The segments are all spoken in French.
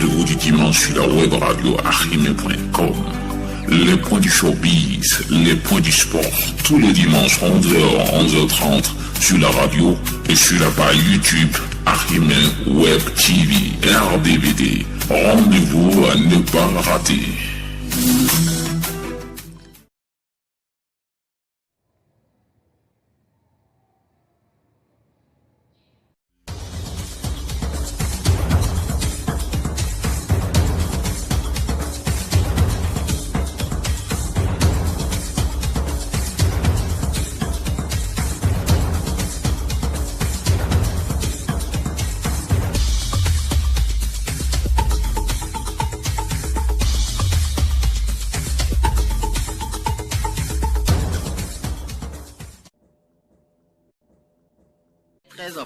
rendez-vous du dimanche sur la web radio arime.com. Les points du showbiz, les points du sport, tous les dimanches 11h, 11h30 sur la radio et sur la page YouTube Arime Web TV RDVD. Rendez-vous à ne pas rater.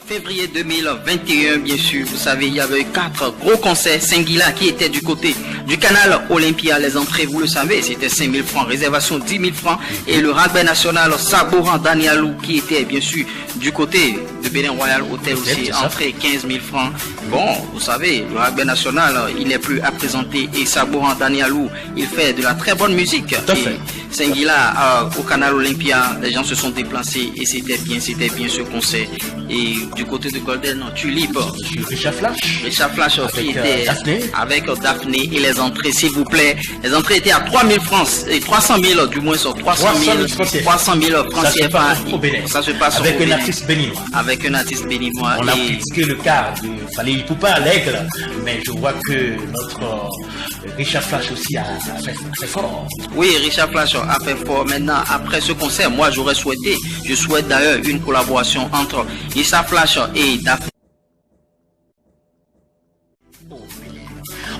Février 2021, bien sûr, vous savez, il y avait 4 gros concerts Singila qui étaient du côté du canal Olympia. Les entrées, vous le savez, c'était 5 000 francs, réservation 10 000 francs. Et le rugby national Saboran Danielou qui était bien sûr du côté de Bénin Royal Hotel aussi, entrée 15 000 francs. Bon, vous savez, le rugby national, il n'est plus à présenter et Saboran Danielou, il fait de la très bonne musique. Et Singila au canal Olympia, les gens se sont déplacés et c'était bien ce concert. Et du côté de Golden Tulip, Richard Flash qui était avec Daphné et les entrées, s'il vous plaît. Les entrées étaient à 3 000 francs et 300 000 du moins sur 300 000 francs CFA. Ça se passe avec un artiste béninois. Avec un artiste béninois. On a critiqué le cas de Fali Poupa, l'aigle, mais je vois que notre Richard Flash aussi a fait fort. Oui, Richard Flash a fait fort. Maintenant, après ce concert, moi je souhaite d'ailleurs une collaboration entre Richard Flash et Daphné.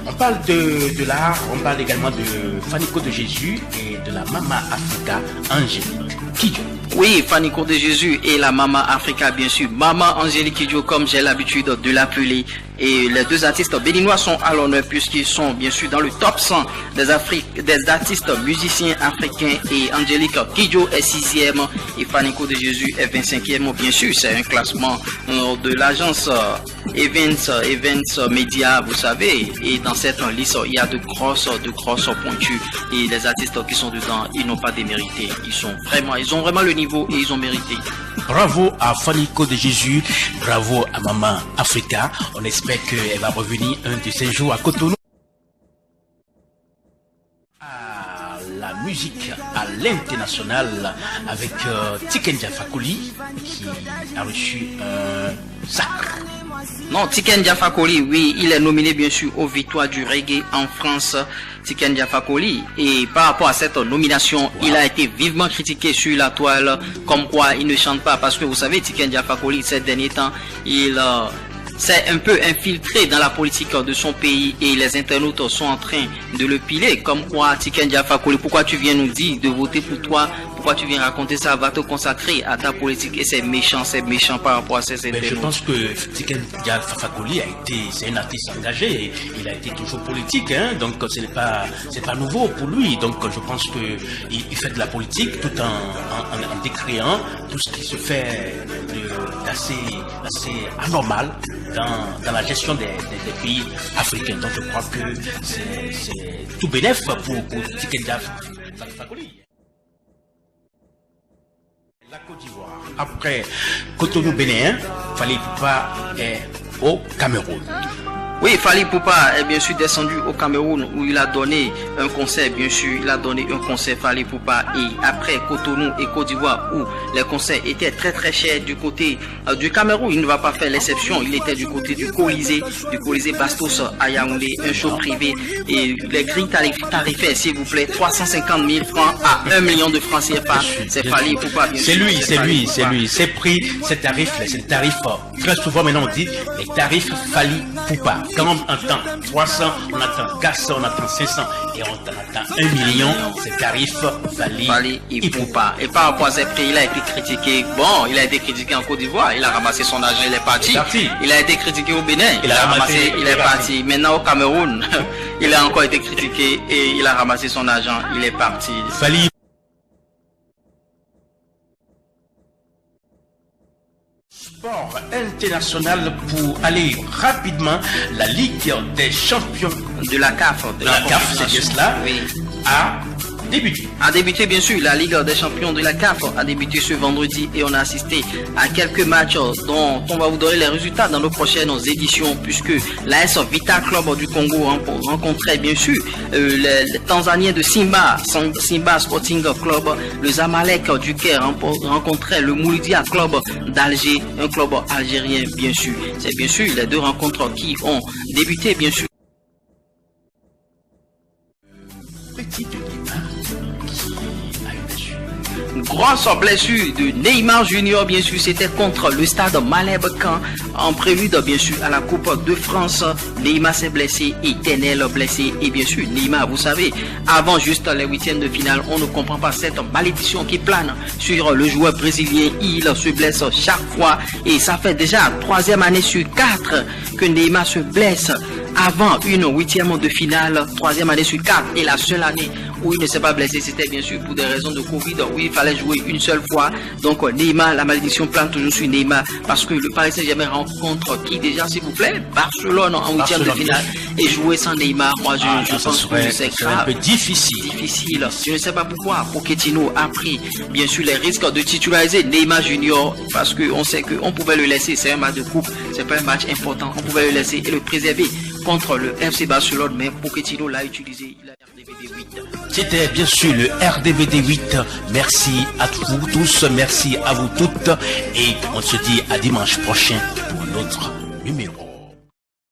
On parle de l'art, on parle également de Fanico de Jésus et de la Mama Africa Angélique Kidjo. Oui, Fanico de Jésus et la Mama Africa, bien sûr. Mama Angélique Kidjo, comme j'ai l'habitude de l'appeler. Et les deux artistes béninois sont à l'honneur puisqu'ils sont bien sûr dans le top 100 des artistes musiciens africains. Et Angélique Kidjo est 6e et Fanico de Jésus est 25e. Bien sûr, c'est un classement de l'agence Events Media, vous savez. Et dans cette liste, il y a de grosses pointus. Et les artistes qui sont dedans, ils n'ont pas démérité. Ils ont vraiment le niveau et ils ont mérité. Bravo à Fanico de Jésus, bravo à Maman Africa. On espère qu'elle va revenir un de ces jours à Cotonou. À la musique à l'international avec Tiken Jah Fakoly qui a reçu un sacre. Non, Tiken Jah Fakoly, oui, il est nominé bien sûr aux victoires du reggae en France. Tiken Jah Fakoly, et par rapport à cette nomination, il a été vivement critiqué sur la toile, comme quoi il ne chante pas, parce que vous savez, Tiken Jah Fakoly, ces derniers temps, il s'est un peu infiltré dans la politique de son pays et les internautes sont en train de le piler, comme quoi Tiken Jah Fakoly, pourquoi tu viens nous dire de voter pour toi? Pourquoi tu viens raconter ça? Va te consacrer à ta politique. Et c'est méchant par rapport à ces internautes. Je pense que Tiken Jah Fakoly c'est un artiste engagé. Il a été toujours politique, hein, donc c'est pas nouveau pour lui. Donc je pense que il fait de la politique tout en décriant tout ce qui se fait d'assez anormal dans la gestion des pays africains. Donc je crois que c'est tout bénéf pour Tiken Jah Fakoly. La Côte d'Ivoire. Après Cotonou Bénin, Fally Ipupa est au Cameroun. Oui, Fally Ipupa est bien sûr descendu au Cameroun où il a donné un concert, bien sûr, Fally Ipupa. Et après Cotonou et Côte d'Ivoire où les concerts étaient très chers du côté du Cameroun, il ne va pas faire l'exception. Il était du côté du Colisée Bastos à Yaoundé, un show privé et les grilles tarifaires, s'il vous plaît, 350 000 francs à 1 million de francs CFA. C'est Fally Ipupa, bien sûr. C'est lui. Ces prix, ces tarifs, très souvent maintenant on dit les tarifs Fally Ipupa. Quand on entend 300, on attend 400, on attend 500 et on attend 1 million, c'est tarif Fally Ipupa. Et par rapport à ces prix, il a été critiqué. Bon, il a été critiqué en Côte d'Ivoire, il a ramassé son argent, il est parti. Il a été critiqué au Bénin, il est parti. Maintenant au Cameroun, il a encore été critiqué et il a ramassé son argent, il est parti. Sport international pour aller rapidement. La Ligue des champions de la CAF. De la CAF, c'est bien cela. Oui. A débuté bien sûr, la Ligue des champions de la CAF a débuté ce vendredi et on a assisté à quelques matchs dont on va vous donner les résultats dans nos prochaines éditions, puisque l'AS Vita Club du Congo rencontrait bien sûr les Tanzaniens de Simba Sporting Club. Le Zamalek du Caire rencontrait le Mouloudia Club d'Alger, un club algérien bien sûr. C'est bien sûr les deux rencontres qui ont débuté bien sûr. Grosse blessure de Neymar Junior, bien sûr, c'était contre le stade Malherbe Caen en prélude, bien sûr, à la Coupe de France. Neymar s'est blessé, éternel blessé. Et bien sûr, Neymar, vous savez, avant juste les huitièmes de finale, on ne comprend pas cette malédiction qui plane sur le joueur brésilien. Il se blesse chaque fois et ça fait déjà 3e année sur 4 que Neymar se blesse avant une huitième de finale. 3e année sur 4 et la seule année où il ne s'est pas blessé, c'était bien sûr pour des raisons de Covid, où il fallait jouer une seule fois. Donc Neymar, la malédiction plane toujours sur Neymar, parce que le Paris Saint-Germain rencontre qui déjà, s'il vous plaît, Barcelone en huitième de finale, et jouer sans Neymar, moi je pense que c'est grave, un peu difficile. Je ne sais pas pourquoi Pochettino a pris bien sûr les risques de titulariser Neymar Junior, parce qu'on sait qu'on pouvait le laisser, c'est un match de coupe, c'est pas un match important, on pouvait le laisser et le préserver contre le FC Barcelone, mais Pochettino l'a utilisé, il a RDVD 8. C'était bien sûr le RDVD 8. Merci à vous tous, merci à vous toutes. Et on se dit à dimanche prochain pour un autre numéro.